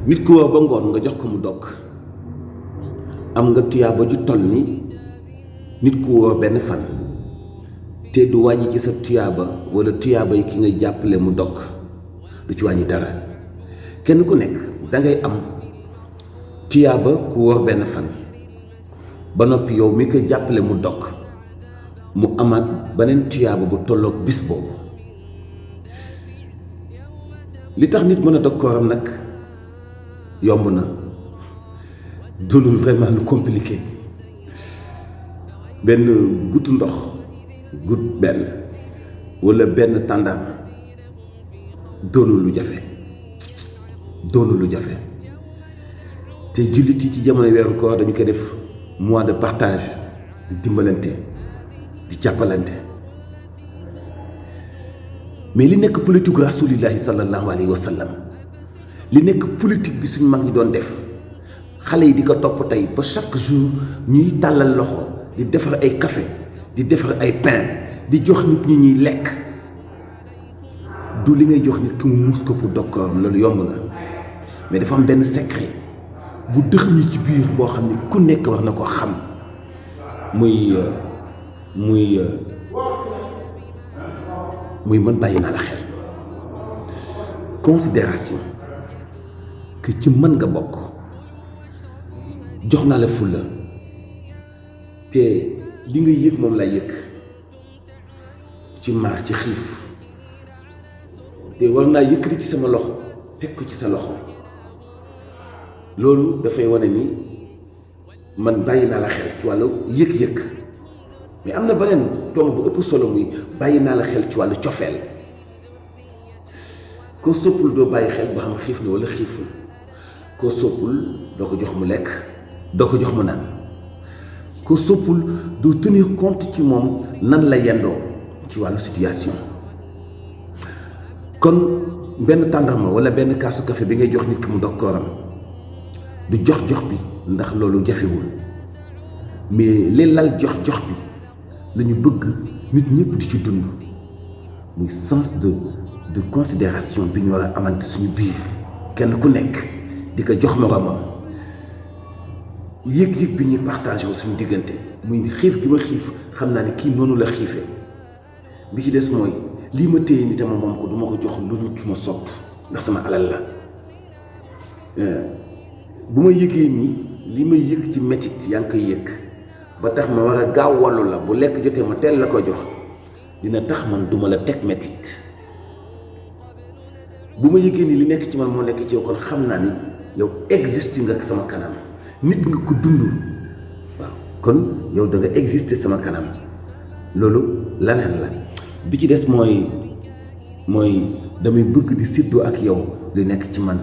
nit ku wóor ba ngoon nga jox ko mu dog am nga tuyaaba ju toll ni nit ku wóor benn fan te du wàññi ci sa tuyaaba wala tuyaaba yi ki nga jàppale mu dog du ci wàññi dara kenn ku nekk dangay am tuyaaba ku wóor benn fan ba noppi yow mi koy jàppale mu dog mu amaat beneen tuyaaba bu tolloog bis boobu li tax nit mën a dog kooram nag yomb na doonul vraiment lu compliqué benn gutu ndox gut benn walla benn tàndaam doonul lu jafe te jullit yi ci jamono weeru koor dañu koy def mois de partage di dimbalante di jàppalante mais li nekk politique rasulillahi sallallahu alayhi wa sallam li nekk politique bi suñu mag ñi doon def xale yi di ko topp tey ba chaque jour ñuy tàllal loxo di defar ay café di defar ay pain di jox nit ñi ñuy lekk du li ngay jox nit ki mu muus ko pour dokkoram loolu yomb na mais dafa am benn secret bu dëx ñu ci biir boo xam ne ku nekk war na ko xam muy mën bàyyi naa la xel considération que ci mën nga bokk jox naa la fulla te li nga yëg moom lay yëg ci maar ci xiif te war naa yëkkati ci sama loxo teg ko ci sa loxo loolu dafay wane ni man bàyyi naa la xel ci wàllu yëg-yëg mais am na beneen tomb bu ëpp solo muy bàyyi naa la xel ci wàllu cofeel koo soppul doo bàyyi xel ba xam xiif na walla xiiful koo soppul doo ko jox mu lekk doo ko jox mu naan koo soppul doo tenir compte ci moom nan la yendoo ci wàllu situation kon benn tàndarma walla benn kaasu café bi ngay jox nit ki mu dog kooram du jox bi ndax loolu jafewul mais li lal jox bi lañu bëgg nit ñëpp di ci dund muy sens de considération bi ñu war a amante suñu biir kenn ku nekk di ko jox moroomam yëg-yëg bi ñuy partagé wu suñu diggante muy xiif gi ma xiif xam naa ne kii noonu la xiifee bi ci des mooy lii ma téye ni dama moom ko du ma ko jox lu dul ki ma sopp ndax sama alal la bu ma yëgee nii li ma yëg ci metit yaa ngi koy yëg ba tax ma war a gaaw wallu la bu lekk jotee ma teel la ko jox dina tax man duma la teg metit bu ma yëgee ni li nekk ci man moo nekk ci yow kon xam naa ni yow existe nga sama kanam nit nga ko dund waaw kon yow da nga exister sama kanam loolu laneen la bi ci des mooy damay bëgg di séddoo ak yow li nekk ci man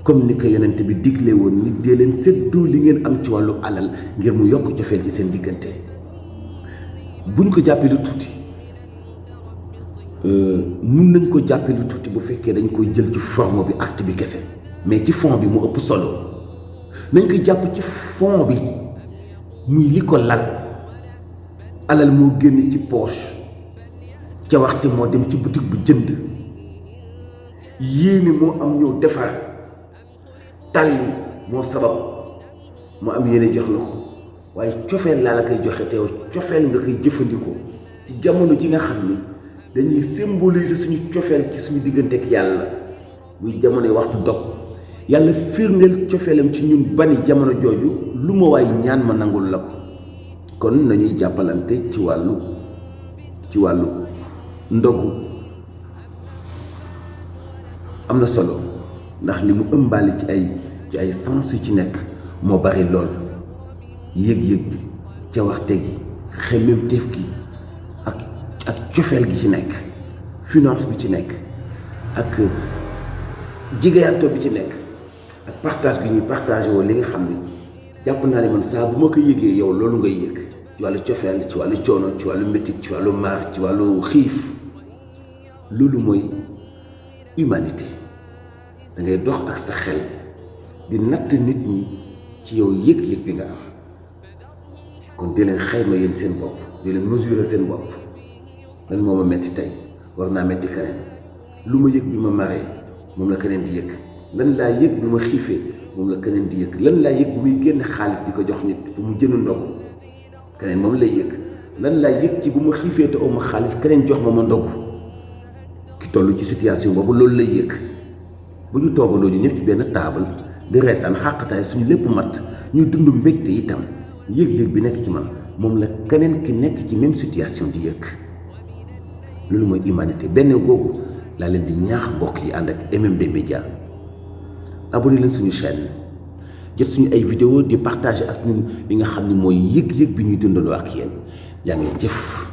comme ni ko yonent bi digle woon nit dee leen séddoo li ngeen am ci wàllu alal ngir mu yokk cofeel ci seen diggante buñ ko jàppee lu tuuti mun nañ ko jàppee lu tuuti bu fekkee dañ koy jël ci forme bi acte bi kese mais ci fond bi mu ëpp solo nañ koy jàpp ci fond bi muy li ko lal alal moo génn ci poche ca waxte moo dem ci boutique bu jënd yéene moo am ñëw defar tàlli moo sabab mu am yéene jox la ko waaye cofeel laa la koy joxe te yow cofeel nga koy jëfandikoo ci jamono ji nga xam ni dañuy symboliser suñu cofeel ci suñu diggante ak yàlla muy jamonoy waxtu dog yàlla firndeel cofeelam ci ñun bani jamono jooju lu ma waay ñaan ma nangul la ko kon nañuy jàppalante ci wàllu ndogu am na solo ndax li mu ëmbaale ci ay sens yu ci nekk moo bari lool yëg-yëg bi ca waxte gi xemmemteef gi ak cofeel gi ci nekk finance bi ci nekk ak jigéeyantoo bi ci nekk ak partage bi ñuy partagé woon li nga xam ne jàpp naa ne man saa bu ma ko yëgee yow loolu ngay yëg ci wàllu cofeel ci wàllu coono ci wàllu métit ci wàllu maar ci wàllu xiif loolu mooy humanité da ngay dox ak sa xel di natt nit ñi ci yow yëg-yëg bi nga am kon di leen xayma yéen seen bopp di leen mesurer seen bopp lan moo ma metti tey war naa metti keneen lu ma yëg bi ma maree moom la keneen di yëg lan laa yëg bu ma xiifee moom la keneen di yëg lan laa yëg bu muy génn xaalis di ko jox nit bu mu jënd ndogu keneen moom lay yëg lan laa yëg ci bu ma xiifee te aw ma xaalis keneen jox ma ndogu ki toll ci situation boobu loolu lay yëg bu ñu toogandoo ñu ñëpp ci benn taabal di reetaan xàqataay suñu lépp mat ñuy dund mbégte itam yëg-yëg bi nekk ci man moom la keneen ki nekk ci même situation di yëg loolu mooy humanité benn googu laa leen di ñaax mbokk yi ànd ak MMD Média abonné leen suñu chaîne jot suñu ay vidéo di partager ak ñun li nga xam ne mooy yëg-yëg bi ñuy dundandoo ak yéen yaa ngeen jëf